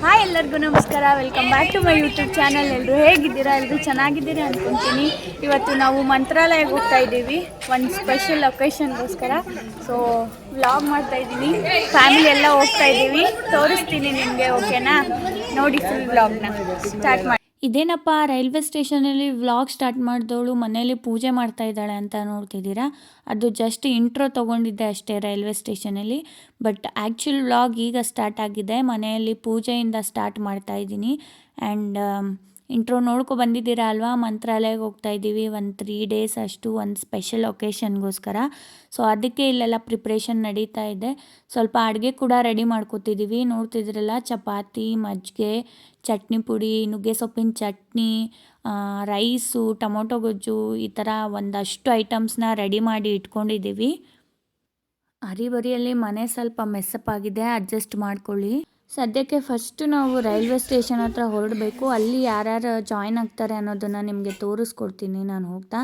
Hi ಎಲ್ಲರಿಗೂ ನಮಸ್ಕಾರ, welcome back to my YouTube channel. ಎಲ್ಲರೂ ಹೇಗಿದ್ದೀರಾ? ಎಲ್ಲರೂ ಚೆನ್ನಾಗಿದ್ದೀರಿ ಅಂದ್ಕೊತೀನಿ. ಇವತ್ತು ನಾವು ಮಂತ್ರಾಲಯಕ್ಕೆ ಹೋಗ್ತಾ ಇದ್ದೀವಿ ಒಂದು ಸ್ಪೆಷಲ್ ಒಕೇಶನ್ಗೋಸ್ಕರ. ಸೊ ವ್ಲಾಗ್ ಮಾಡ್ತಾ ಇದ್ದೀನಿ, ಫ್ಯಾಮಿಲಿ ಎಲ್ಲ ಹೋಗ್ತಾ ಇದ್ದೀವಿ, ತೋರಿಸ್ತೀನಿ ನಿಮಗೆ. ಓಕೆನಾ? ನೋಡಿ ಫುಲ್ ವ್ಲಾಗ್ನ ಸ್ಟಾರ್ಟ್ ಮಾಡಿ. ಇದೇನಪ್ಪ ರೈಲ್ವೆ ಸ್ಟೇಷನಲ್ಲಿ ವ್ಲಾಗ್ ಸ್ಟಾರ್ಟ್ ಮಾಡಿದವಳು ಮನೇಲಿ ಪೂಜೆ ಮಾಡ್ತಾ ಇದ್ದಾಳೆ ಅಂತ ನೋಡ್ತಿದ್ದೀರಾ. ಅದು ಜಸ್ಟ್ ಇಂಟ್ರೋ ತೊಗೊಂಡಿದ್ದೆ ಅಷ್ಟೇ ರೈಲ್ವೆ ಸ್ಟೇಷನಲ್ಲಿ. ಬಟ್ ಆ್ಯಕ್ಚುಲ್ ವ್ಲಾಗ್ ಈಗ ಸ್ಟಾರ್ಟ್ ಆಗಿದೆ. ಮನೆಯಲ್ಲಿ ಪೂಜೆಯಿಂದ ಸ್ಟಾರ್ಟ್ ಮಾಡ್ತಾ ಇದ್ದೀನಿ. ಆ್ಯಂಡ್ ಇಂಟ್ರೋ ನೋಡ್ಕೊ ಬಂದಿದ್ದೀರಾ ಅಲ್ವಾ. ಮಂತ್ರಾಲಯಕ್ಕೆ ಹೋಗ್ತಾ ಇದ್ದೀವಿ ಒಂದು 3 days ಅಷ್ಟು, ಒಂದು ಸ್ಪೆಷಲ್ ಒಕೇಶನ್ಗೋಸ್ಕರ. ಸೊ ಅದಕ್ಕೆ ಇಲ್ಲೆಲ್ಲ ಪ್ರಿಪ್ರೇಷನ್ ನಡೀತಾ ಇದೆ. ಸ್ವಲ್ಪ ಅಡುಗೆ ಕೂಡ ರೆಡಿ ಮಾಡ್ಕೊತಿದ್ದೀವಿ. ನೋಡ್ತಿದ್ರಲ್ಲ, ಚಪಾತಿ, ಮಜ್ಜಿಗೆ, ಚಟ್ನಿ ಪುಡಿ, ನುಗ್ಗೆ ಸೊಪ್ಪಿನ ಚಟ್ನಿ, ರೈಸು, ಟೊಮೊಟೊ ಗೊಜ್ಜು, ಈ ಥರ ಒಂದಷ್ಟು ಐಟಮ್ಸ್ನ ರೆಡಿ ಮಾಡಿ ಇಟ್ಕೊಂಡಿದ್ದೀವಿ. ಹರಿಬರಿಯಲ್ಲಿ ಮನೆ ಸ್ವಲ್ಪ ಮೆಸ್ಸಪ್ ಆಗಿದೆ, ಅಡ್ಜಸ್ಟ್ ಮಾಡ್ಕೊಳ್ಳಿ. ಸದ್ಯಕ್ಕೆ ಫಸ್ಟು ನಾವು ರೈಲ್ವೆ ಸ್ಟೇಷನ್ ಹತ್ರ ಹೊರಡಬೇಕು. ಅಲ್ಲಿ ಯಾರ್ಯಾರು ಜಾಯ್ನ್ ಆಗ್ತಾರೆ ಅನ್ನೋದನ್ನು ನಿಮಗೆ ತೋರಿಸ್ಕೊಡ್ತೀನಿ ನಾನು ಹೋಗ್ತಾ.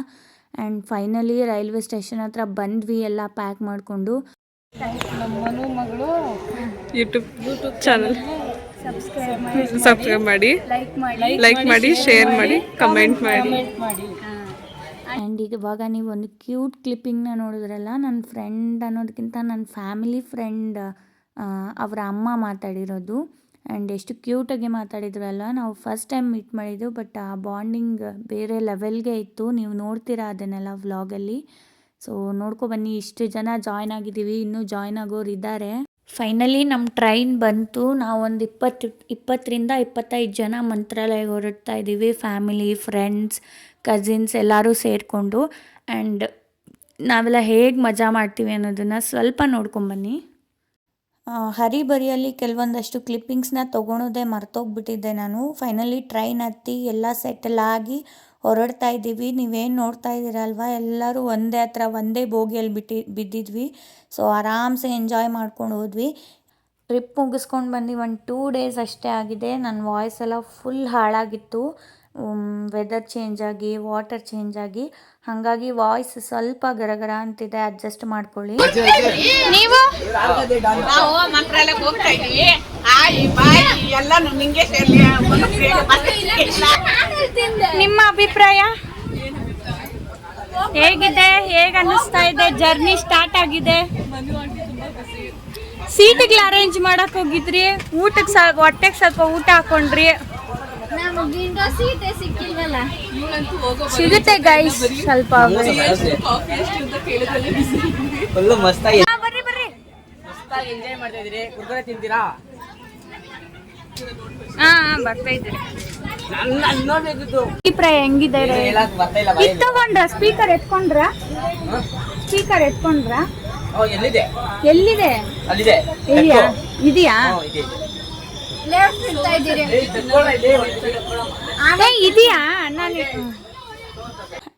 ಆ್ಯಂಡ್ ಫೈನಲಿ ರೈಲ್ವೆ ಸ್ಟೇಷನ್ ಹತ್ರ ಬಂದ್ವಿ, ಎಲ್ಲ ಪ್ಯಾಕ್ ಮಾಡಿಕೊಂಡು. ನಮ್ಮ ಮನು ಮಗಳು ಯೂಟ್ಯೂಬ್ ಚಾನಲ್ ಸಬ್ಸ್ಕ್ರೈಬ್ ಮಾಡಿ, ಲೈಕ್ ಮಾಡಿ, ಶೇರ್ ಮಾಡಿ, ಕಮೆಂಟ್ ಮಾಡಿ. ಆ್ಯಂಡ್ ಇವಾಗ ನೀವು ಒಂದು ಕ್ಯೂಟ್ ಕ್ಲಿಪ್ಪಿಂಗ್ನ ನೋಡಿದ್ರಲ್ಲ, ನನ್ನ ಫ್ರೆಂಡ್ ಅನ್ನೋದಕ್ಕಿಂತ ನನ್ನ ಫ್ಯಾಮಿಲಿ ಫ್ರೆಂಡ್ ಅವರ ಅಮ್ಮ ಮಾತಾಡಿರೋದು. ಆ್ಯಂಡ್ ಎಷ್ಟು ಕ್ಯೂಟಾಗಿ ಮಾತಾಡಿದ್ರಲ್ಲ. ನಾವು ಫಸ್ಟ್ ಟೈಮ್ ಮೀಟ್ ಮಾಡಿದ್ದು, ಬಟ್ ಆ ಬಾಂಡಿಂಗ್ ಬೇರೆ ಲೆವೆಲ್ಗೆ ಇತ್ತು. ನೀವು ನೋಡ್ತೀರಾ ಅದನ್ನೆಲ್ಲ ವ್ಲಾಗಲ್ಲಿ. ಸೊ ನೋಡ್ಕೊಬನ್ನಿ. ಇಷ್ಟು ಜನ ಜಾಯ್ನ್ ಆಗಿದ್ದೀವಿ, ಇನ್ನೂ ಜಾಯ್ನ್ ಆಗೋರು ಇದ್ದಾರೆ. ಫೈನಲಿ ನಮ್ಮ ಟ್ರೈನ್ ಬಂತು. ನಾವೊಂದು 20ರಿಂದ 25 ಜನ ಮಂತ್ರಾಲಯಕ್ಕೆ ಹೊರಡ್ತಾ ಇದ್ದೀವಿ. ಫ್ಯಾಮಿಲಿ, ಫ್ರೆಂಡ್ಸ್, ಕಸಿನ್ಸ್ ಎಲ್ಲರೂ ಸೇರಿಕೊಂಡು. ಆ್ಯಂಡ್ ನಾವೆಲ್ಲ ಹೇಗೆ ಮಜಾ ಮಾಡ್ತೀವಿ ಅನ್ನೋದನ್ನು ಸ್ವಲ್ಪ ನೋಡ್ಕೊಂಬನ್ನಿ. ಹರಿಬರಿಯಲ್ಲಿ ಕೆಲವೊಂದಷ್ಟು ಕ್ಲಿಪ್ಪಿಂಗ್ಸ್ನ ತೊಗೊಳೋದೇ ಮರ್ತೋಗ್ಬಿಟ್ಟಿದ್ದೆ ನಾನು. ಫೈನಲಿ ಟ್ರೈನ್ ಹತ್ತಿ ಎಲ್ಲ ಸೆಟಲ್ ಆಗಿ ಹೊರಡ್ತಾ ಇದ್ದೀವಿ. ನೀವೇನು ನೋಡ್ತಾ ಇದ್ದೀರಲ್ವ, ಎಲ್ಲರೂ ಒಂದೇ ಬೋಗಿಯಲ್ಲಿ ಬಿದ್ದಿದ್ವಿ. ಸೊ ಆರಾಮ್ಸೆ ಎಂಜಾಯ್ ಮಾಡ್ಕೊಂಡು ಹೋದ್ವಿ. ಟ್ರಿಪ್ ಮುಗಿಸ್ಕೊಂಡು ಬಂದು ಒಂದು 2 days ಅಷ್ಟೇ ಆಗಿದೆ. ನನ್ನ ವಾಯ್ಸ್ ಎಲ್ಲ ಫುಲ್ ಹಾಳಾಗಿತ್ತು. ವೆದರ್ ಚೇಂಜ್ ಆಗಿ, ವಾಟರ್ ಚೇಂಜ್ ಆಗಿ, ಹಾಗಾಗಿ ವಾಯ್ಸ್ ಸ್ವಲ್ಪ ಗರಗರ ಅಂತಿದೆ, ಅಡ್ಜಸ್ಟ್ ಮಾಡ್ಕೊಳ್ಳಿ. ನೀವು ನಿಮ್ಮ ಅಭಿಪ್ರಾಯ ಹೇಗಿದೆ? ಹೇಗೆ ಅನ್ನಿಸ್ತಾ ಇದೆ? ಜರ್ನಿ ಸ್ಟಾರ್ಟ್ ಆಗಿದೆ. ಸೀಟಿಗೆ ಅರೇಂಜ್ ಮಾಡಕ್ ಹೋಗಿದ್ರಿ, ಊಟಕ್ಕೆ ಹೊಟ್ಟೆಗೆ ಸ್ವಲ್ಪ ಊಟ ಹಾಕೊಂಡ್ರಿ. ಸಿಗುತ್ತೆ ಗೈಸ್, ಸ್ವಲ್ಪ ಬರ್ರಿ. ಬರ್ತಾ ಇದ್ದೀರಿ. ಅಭಿಪ್ರಾಯ ಹೆಂಗಿದೆ? ತಗೊಂಡ್ರ ಸ್ಪೀಕರ್ ಎತ್ಕೊಂಡ್ರ? ಎಲ್ಲಿದೆ? ಇದೆಯಾ? ಇದೆಯಾ?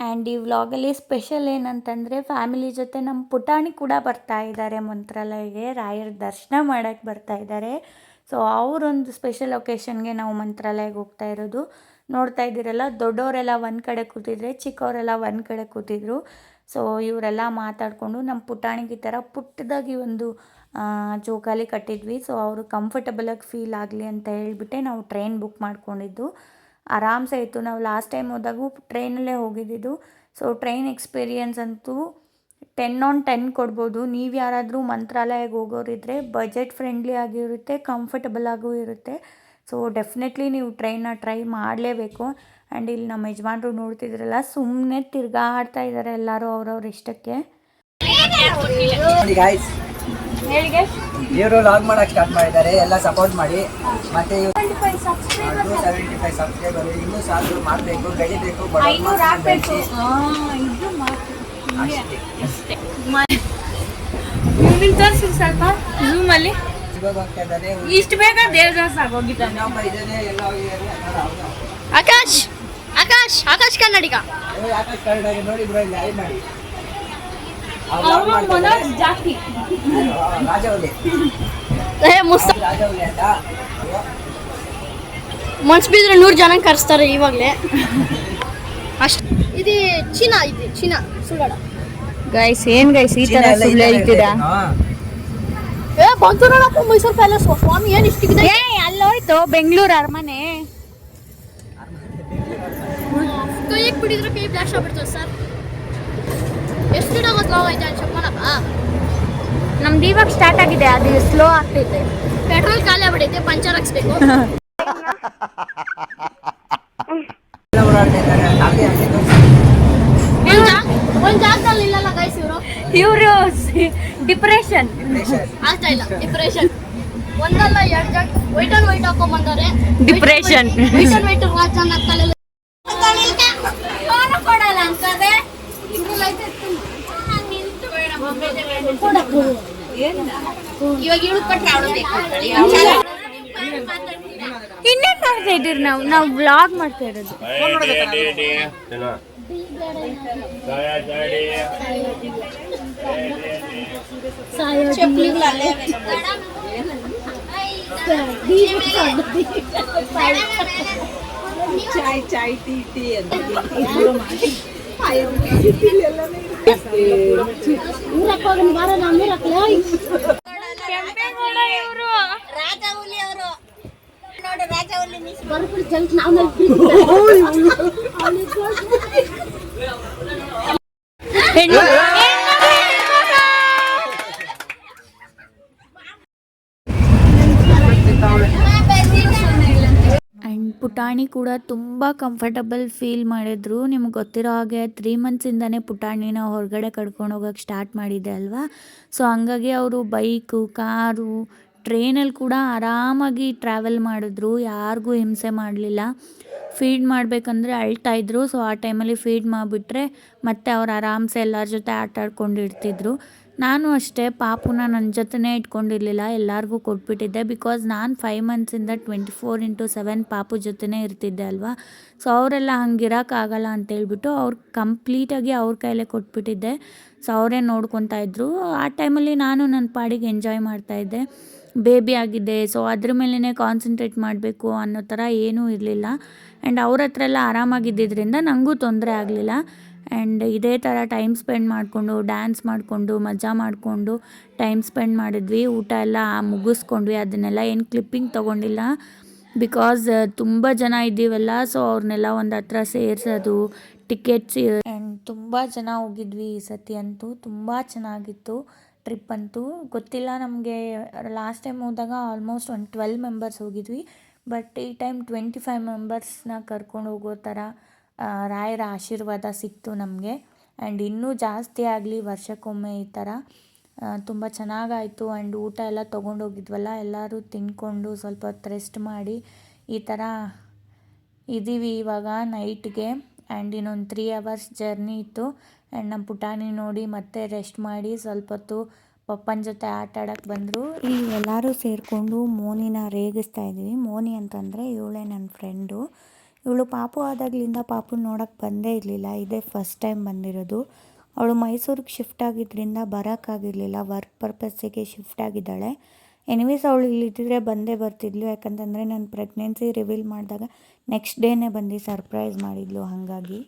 ಆ್ಯಂಡ್ ಈ ವ್ಲಾಗಲ್ಲಿ ಸ್ಪೆಷಲ್ ಏನಂತಂದರೆ, ಫ್ಯಾಮಿಲಿ ಜೊತೆ ನಮ್ಮ ಪುಟಾಣಿ ಕೂಡ ಬರ್ತಾ ಇದ್ದಾರೆ ಮಂತ್ರಾಲಯಕ್ಕೆ. ರಾಯರ ದರ್ಶನ ಮಾಡೋಕ್ಕೆ ಬರ್ತಾ ಇದ್ದಾರೆ. ಸೊ ಅವರೊಂದು ಸ್ಪೆಷಲ್ ಒಕೇಶನ್ಗೆ ನಾವು ಮಂತ್ರಾಲಯಕ್ಕೆ ಹೋಗ್ತಾ ಇರೋದು. ನೋಡ್ತಾ ಇದ್ದೀರಲ್ಲ, ದೊಡ್ಡವರೆಲ್ಲ ಒಂದು ಕಡೆ ಕೂತಿದ್ರೆ, ಚಿಕ್ಕವರೆಲ್ಲ ಒಂದು ಕಡೆ ಕೂತಿದ್ರು. ಸೊ ಇವರೆಲ್ಲ ಮಾತಾಡಿಕೊಂಡು ನಮ್ಮ ಪುಟಾಣಿಗೆ ಈ ಥರ ಪುಟ್ಟದಾಗಿ ಒಂದು ಜೋಕಾಲಿ ಕಟ್ಟಿದ್ವಿ. ಸೊ ಅವರು ಕಂಫರ್ಟಬಲಾಗಿ ಫೀಲ್ ಆಗಲಿ ಅಂತ ಹೇಳಿಬಿಟ್ಟೆ ನಾವು ಟ್ರೈನ್ ಬುಕ್ ಮಾಡ್ಕೊಂಡಿದ್ದು. ಆರಾಮ್ಸೆ ಇತ್ತು. ನಾವು ಲಾಸ್ಟ್ ಟೈಮ್ ಹೋದಾಗೂ ಟ್ರೈನಲ್ಲೇ ಹೋಗಿದ್ದಿದ್ದು. ಸೊ ಟ್ರೈನ್ ಎಕ್ಸ್ಪೀರಿಯನ್ಸ್ ಅಂತೂ 10 on 10 ಕೊಡ್ಬೋದು. ನೀವು ಯಾರಾದರೂ ಮಂತ್ರಾಲಯಕ್ಕೆ ಹೋಗೋರಿದ್ರೆ ಬಜೆಟ್ ಫ್ರೆಂಡ್ಲಿ ಆಗಿರುತ್ತೆ, ಕಂಫರ್ಟಬಲ್ ಆಗೂ ಇರುತ್ತೆ. ಸೊ ಡೆಫಿನೆಟ್ಲಿ ನೀವು ಟ್ರೈನ್ನ ಟ್ರೈ ಮಾಡಲೇಬೇಕು. ಆ್ಯಂಡ್ ಇಲ್ಲಿ ನಮ್ಮ ಯಜಮಾನ್ರು ನೋಡ್ತಿದ್ರಲ್ಲ, ಸುಮ್ಮನೆ ತಿರ್ಗಾಡ್ತಾ ಇದ್ದಾರೆ ಎಲ್ಲರೂ ಅವ್ರವ್ರ ಇಷ್ಟಕ್ಕೆ. ಇವರು ಲಾಗ್ ಮಾಡಕ್ಕೆ ಸ್ಟಾರ್ಟ್ ಮಾಡಿದ್ದಾರೆ, ಎಲ್ಲ ಸಪೋರ್ಟ್ ಮಾಡಿ. ಮತ್ತೆ 75 ಸಬ್ಸ್ಕ್ರೈಬರ್ ಇನ್ನೂ ಸಾಕು, ಮಾಡಬೇಕು, ಬೆಳಿಬೇಕು. ಸ್ವಲ್ಪ ಝೂಮ್ ಅಲ್ಲಿ ಇಷ್ಟು ಬೇಗ ದೇವದಾಸ್ ಆಗೋಗಿದ್ದಾನೆ. ಆಕಾಶ್ ಕನ್ನಡಿಗ ನೋಡಿ ಬ್ರೋ, ಇಲ್ಲಿ ಐ ಮಾಡಿ ಜಾಸ್ತಿ ರಾಜವಲ್ಲಿ ಮನ್ಸ್ಬಿದ್ರೆ 100 ಜನ ಕರೆಸ್ತಾರೆ ಇವಾಗಲೇ ಅಷ್ಟು. ಇದು ಚೀನಾ ಸುಳ್ಳಾಡ ಗೈಸ್. ಏನ್ ಗೈಸ್ ಈ ತರ ಸುಳ್ಳು ಹೇಳ್ತೀರಾ? ಬಂತು ನೋಡಪ್ಪ ಮೈಸೂರು ಪ್ಯಾಲೇಸ್. ಸ್ವಾಮಿ ಏನು ಇಷ್ಟಿದೆ? ಅಲ್ಲೋಯ್ ಹೇಗಿತ್ತು ಬೆಂಗಳೂರು ಅರಮನೆ? ಕೈಗೆ ಬಿಡಿದ್ರೆ ಕೈ ಬ್ಲಾಸ್ಟ್ ಆಗ್ಬಿಡ್ತದೆ ಸರ್. ಎಷ್ಟು ದಿನ ಸ್ಲೋ ಆಯ್ತು ಚಪ್ಪನಪ್ಪ. ನಮ್ದು ಇವಾಗ ಸ್ಟಾರ್ಟ್ ಆಗಿದೆ, ಅದು ಸ್ಲೋ ಆಗ್ತೈತೆ. ಪೆಟ್ರೋಲ್ ಖಾಲಿ ಆಗ್ಬಿಡೈತೆ, ಪಂಚರ್ ಹಾಕ್ಸ್ಬೇಕು. ಒಂದ್ ಜಾಗದಲ್ಲಿ ಇಲ್ಲಲ್ಲ ಗೈಸ್ ಇವರು ಡಿಪ್ರೆಷನ್ ಆಗ್ತಾ ಇಲ್ಲ. ಡಿಪ್ರೆಷನ್ ಒಂದಲ್ಲ ಎರಡು ಜಾಗ ವೈಟ್ ಅಂಡ್ ವೈಟ್ ಹಾಕೊಂಡ್ ಬಂದವ್ರೆ. Depression white and white watch ಅನ್ನಕ್ಕಾಗಲ್ಲ. ಕೊಡಲ್ಲ ಅನ್ಕದೆ ಇವಾಗ ಇವಳು ಕೊಟ್ರೆ ಇನ್ನೇನ್ ಮಾಡ್ತಾ ಇದ್ದೀರಿ? ನಾವು ವ್ಲಾಗ್ ಮಾಡ್ತಾ ಇರೋದು. ಚಾಯ್ ಟೀ ಅಂತ ಆ್ಯಂಡ್ ಪುಟಾಣಿ ಕೂಡ ತುಂಬ ಕಂಫರ್ಟಬಲ್ ಫೀಲ್ ಮಾಡಿದ್ರು. ನಿಮ್ಗೆ ಗೊತ್ತಿರೋ ಹಾಗೆ 3 ಮಂತ್ಸಿಂದನೇ ಪುಟಾಣಿನ ಹೊರಗಡೆ ಕರ್ಕೊಂಡು ಹೋಗೋಕ್ಕೆ ಸ್ಟಾರ್ಟ್ ಮಾಡಿದ್ದೆ ಅಲ್ವಾ. ಸೊ ಹಂಗಾಗಿ ಅವರು ಬೈಕು, ಕಾರು, ಟ್ರೈನಲ್ಲಿ ಕೂಡ ಆರಾಮಾಗಿ ಟ್ರಾವೆಲ್ ಮಾಡಿದ್ರು, ಯಾರಿಗೂ ಹಿಂಸೆ ಮಾಡಲಿಲ್ಲ. ಫೀಡ್ ಮಾಡಬೇಕಂದ್ರೆ ಅಳ್ತಾಯಿದ್ರು. ಸೊ ಆ ಟೈಮಲ್ಲಿ ಫೀಡ್ ಮಾಡಿಬಿಟ್ರೆ ಮತ್ತೆ ಅವ್ರು ಆರಾಮ್ಸೆ ಎಲ್ಲರ ಜೊತೆ ಆಟ ಆಡ್ಕೊಂಡು ಇರ್ತಿದ್ರು. ನಾನು ಅಷ್ಟೇ ಪಾಪುನ ನನ್ನ ಜೊತೆನೇ ಇಟ್ಕೊಂಡಿರಲಿಲ್ಲ, ಎಲ್ಲರಿಗೂ ಕೊಟ್ಬಿಟ್ಟಿದ್ದೆ. ಬಿಕಾಸ್ ನಾನು 5 ಮಂತ್ಸಿಂದ 24/7 ಪಾಪು ಜೊತೆನೇ ಇರ್ತಿದ್ದೆ ಅಲ್ವಾ. ಸೊ ಅವರೆಲ್ಲ ಹಂಗಿರೋಕ್ಕಾಗಲ್ಲ ಅಂತೇಳ್ಬಿಟ್ಟು ಕಂಪ್ಲೀಟಾಗಿ ಅವ್ರ ಕೈಲೇ ಕೊಟ್ಬಿಟ್ಟಿದ್ದೆ. ಸೊ ಅವರೇ ನೋಡ್ಕೊತಾ ಇದ್ರು. ಆ ಟೈಮಲ್ಲಿ ನಾನು ನನ್ನ ಪಾಡಿಗೆ ಎಂಜಾಯ್ ಮಾಡ್ತಾಯಿದ್ದೆ. ಬೇಬಿ ಆಗಿದೆ, ಸೊ ಅದ್ರ ಮೇಲೇ ಕಾನ್ಸಂಟ್ರೇಟ್ ಮಾಡಬೇಕು ಅನ್ನೋ ಥರ ಏನೂ ಇರಲಿಲ್ಲ. ಆ್ಯಂಡ್ ಅವ್ರ ಹತ್ರ ಎಲ್ಲ ಆರಾಮಾಗಿದ್ದರಿಂದ ನನಗೂ ತೊಂದರೆ ಆಗಲಿಲ್ಲ. ಆ್ಯಂಡ್ ಇದೇ ಥರ ಟೈಮ್ ಸ್ಪೆಂಡ್ ಮಾಡಿಕೊಂಡು, ಡ್ಯಾನ್ಸ್ ಮಾಡಿಕೊಂಡು, ಮಜಾ ಮಾಡಿಕೊಂಡು ಟೈಮ್ ಸ್ಪೆಂಡ್ ಮಾಡಿದ್ವಿ. ಊಟ ಎಲ್ಲ ಮುಗಿಸ್ಕೊಂಡ್ವಿ. ಅದನ್ನೆಲ್ಲ ಏನು ಕ್ಲಿಪ್ಪಿಂಗ್ ತೊಗೊಂಡಿಲ್ಲ, ಬಿಕಾಸ್ ತುಂಬ ಜನ ಇದ್ದೀವಲ್ಲ. ಸೊ ಅವ್ರನ್ನೆಲ್ಲ ಒಂದು ಹತ್ರ ಸೇರಿಸೋದು, ಟಿಕೆಟ್ಸ್. ಆ್ಯಂಡ್ ತುಂಬ ಜನ ಹೋಗಿದ್ವಿ ಈ ಸತಿ ಅಂತೂ. ತುಂಬ ಚೆನ್ನಾಗಿತ್ತು ಟ್ರಿಪ್ ಅಂತೂ. ಗೊತ್ತಿಲ್ಲ, ನಮಗೆ ಲಾಸ್ಟ್ ಟೈಮ್ ಹೋದಾಗ ಆಲ್ಮೋಸ್ಟ್ ಒಂದು 12 ಮೆಂಬರ್ಸ್ ಹೋಗಿದ್ವಿ. ಬಟ್ ಈ ಟೈಮ್ 25 ಮೆಂಬರ್ಸ್ನ ಕರ್ಕೊಂಡು ಹೋಗೋ ಥರ ರಾಯರ ಆಶೀರ್ವಾದ ಸಿಕ್ತು ನಮಗೆ. ಆ್ಯಂಡ್ ಇನ್ನೂ ಜಾಸ್ತಿ ಆಗಲಿ ವರ್ಷಕ್ಕೊಮ್ಮೆ ಈ ಥರ. ತುಂಬ ಚೆನ್ನಾಗಾಯಿತು. ಆ್ಯಂಡ್ ಊಟ ಎಲ್ಲ ತೊಗೊಂಡೋಗಿದ್ವಲ್ಲ, ಎಲ್ಲರೂ ತಿಂದ್ಕೊಂಡು ಸ್ವಲ್ಪ ಹೊತ್ತು ರೆಸ್ಟ್ ಮಾಡಿ ಈ ಥರ ಇದ್ದೀವಿ ಇವಾಗ ನೈಟ್ಗೆ. ಆ್ಯಂಡ್ ಇನ್ನೊಂದು 3 hours ಜರ್ನಿ ಇತ್ತು. ಆ್ಯಂಡ್ ನಮ್ಮ ಪುಟಾಣಿ ನೋಡಿ ಮತ್ತೆ ರೆಸ್ಟ್ ಮಾಡಿ ಸ್ವಲ್ಪ ಹೊತ್ತು ಪಪ್ಪನ ಜೊತೆ ಆಟ ಆಡೋಕ್ಕೆ ಬಂದರು. ಇಲ್ಲಿ ಎಲ್ಲರೂ ಸೇರಿಕೊಂಡು ಮೋನಿನ ರೇಗಿಸ್ತಾ ಇದ್ವಿ. ಮೋನಿ ಅಂತಂದರೆ ಇವಳೇ ನನ್ನ ಫ್ರೆಂಡು. ಇವಳು ಪಾಪು ಆದಾಗಲಿಂದ ಪಾಪು ನೋಡೋಕ್ಕೆ ಬಂದೇ ಇರಲಿಲ್ಲ. ಇದೇ ಫಸ್ಟ್ ಟೈಮ್ ಬಂದಿರೋದು. ಅವಳು ಮೈಸೂರಿಗೆ ಶಿಫ್ಟ್ ಆಗಿದ್ದರಿಂದ ಬರೋಕ್ಕಾಗಿರಲಿಲ್ಲ, ವರ್ಕ್ ಪರ್ಪಸ್ಸಿಗೆ ಶಿಫ್ಟ್ ಆಗಿದ್ದಾಳೆ. ಎನಿವೇಸ್ ಅವಳು ಇಲ್ಲಿದ್ದರೆ ಬಂದೇ ಬರ್ತಿದ್ಲು. ಯಾಕಂತಂದರೆ ನಾನು ಪ್ರೆಗ್ನೆನ್ಸಿ ರಿವೀಲ್ ಮಾಡಿದಾಗ ನೆಕ್ಸ್ಟ್ ಡೇನೇ ಬಂದು ಸರ್ಪ್ರೈಸ್ ಮಾಡಿದ್ಲು. ಹಾಗಾಗಿ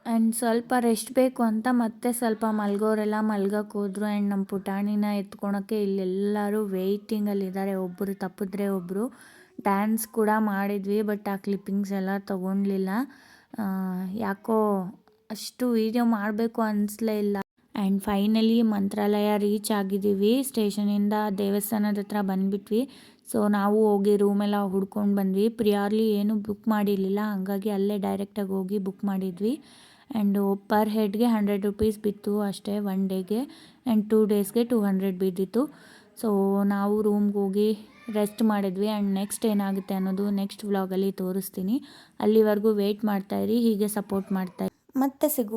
ಆ್ಯಂಡ್ ಸ್ವಲ್ಪ ರೆಸ್ಟ್ ಬೇಕು ಅಂತ ಮತ್ತೆ ಸ್ವಲ್ಪ ಮಲ್ಗೋರೆಲ್ಲ ಮಲ್ಗಕ್ಕೆ ಹೋದ್ರು. ಆ್ಯಂಡ್ ನಮ್ಮ ಪುಟಾಣಿನ ಎತ್ಕೊಳಕ್ಕೆ ಇಲ್ಲೆಲ್ಲರೂ ವೆಯ್ಟಿಂಗಲ್ಲಿದ್ದಾರೆ, ಒಬ್ಬರು ತಪ್ಪಿದ್ರೆ ಒಬ್ಬರು. ಡ್ಯಾನ್ಸ್ ಕೂಡ ಮಾಡಿದ್ವಿ, ಬಟ್ ಆ ಕ್ಲಿಪ್ಪಿಂಗ್ಸ್ ಎಲ್ಲ ತೊಗೊಳ್ಲಿಲ್ಲ. ಯಾಕೋ ಅಷ್ಟು ವೀಡಿಯೋ ಮಾಡಬೇಕು ಅನಿಸ್ಲೇ ಇಲ್ಲ. ಆ್ಯಂಡ್ ಫೈನಲಿ ಮಂತ್ರಾಲಯ ರೀಚ್ ಆಗಿದ್ದೀವಿ. ಸ್ಟೇಷನಿಂದ ದೇವಸ್ಥಾನದ ಹತ್ರ ಬಂದುಬಿಟ್ವಿ. ಸೊ ನಾವು ಹೋಗಿ ರೂಮೆಲ್ಲ ಹುಡ್ಕೊಂಡು ಬಂದ್ವಿ. ಪ್ರಿಯಾರ್ಲಿ ಏನೂ ಬುಕ್ ಮಾಡಿರಲಿಲ್ಲ, ಹಾಗಾಗಿ ಅಲ್ಲೇ ಡೈರೆಕ್ಟಾಗಿ ಹೋಗಿ ಬುಕ್ ಮಾಡಿದ್ವಿ. ಆ್ಯಂಡ್ ಪರ್ ಹೆಡ್ಗೆ 100 rupees ಬಿತ್ತು ಅಷ್ಟೇ 1 ಡೇಗೆ. ಆ್ಯಂಡ್ 2 daysಗೆ 200 ಬಿದ್ದಿತ್ತು. ಸೊ ನಾವು ರೂಮ್ಗೆ ಹೋಗಿ ರೆಸ್ಟ್ ಮಾಡಿದ್ವಿ. ಆ್ಯಂಡ್ ನೆಕ್ಸ್ಟ್ ಏನಾಗುತ್ತೆ ಅನ್ನೋದು ನೆಕ್ಸ್ಟ್ ವ್ಲಾಗಲ್ಲಿ ತೋರಿಸ್ತೀನಿ. ಅಲ್ಲಿವರೆಗೂ ವೆಯ್ಟ್ ಮಾಡ್ತಾಯಿರಿ, ಹೀಗೆ ಸಪೋರ್ಟ್ ಮಾಡ್ತಾಯಿರಿ. ಮತ್ತೆ ಸಿಗುವ.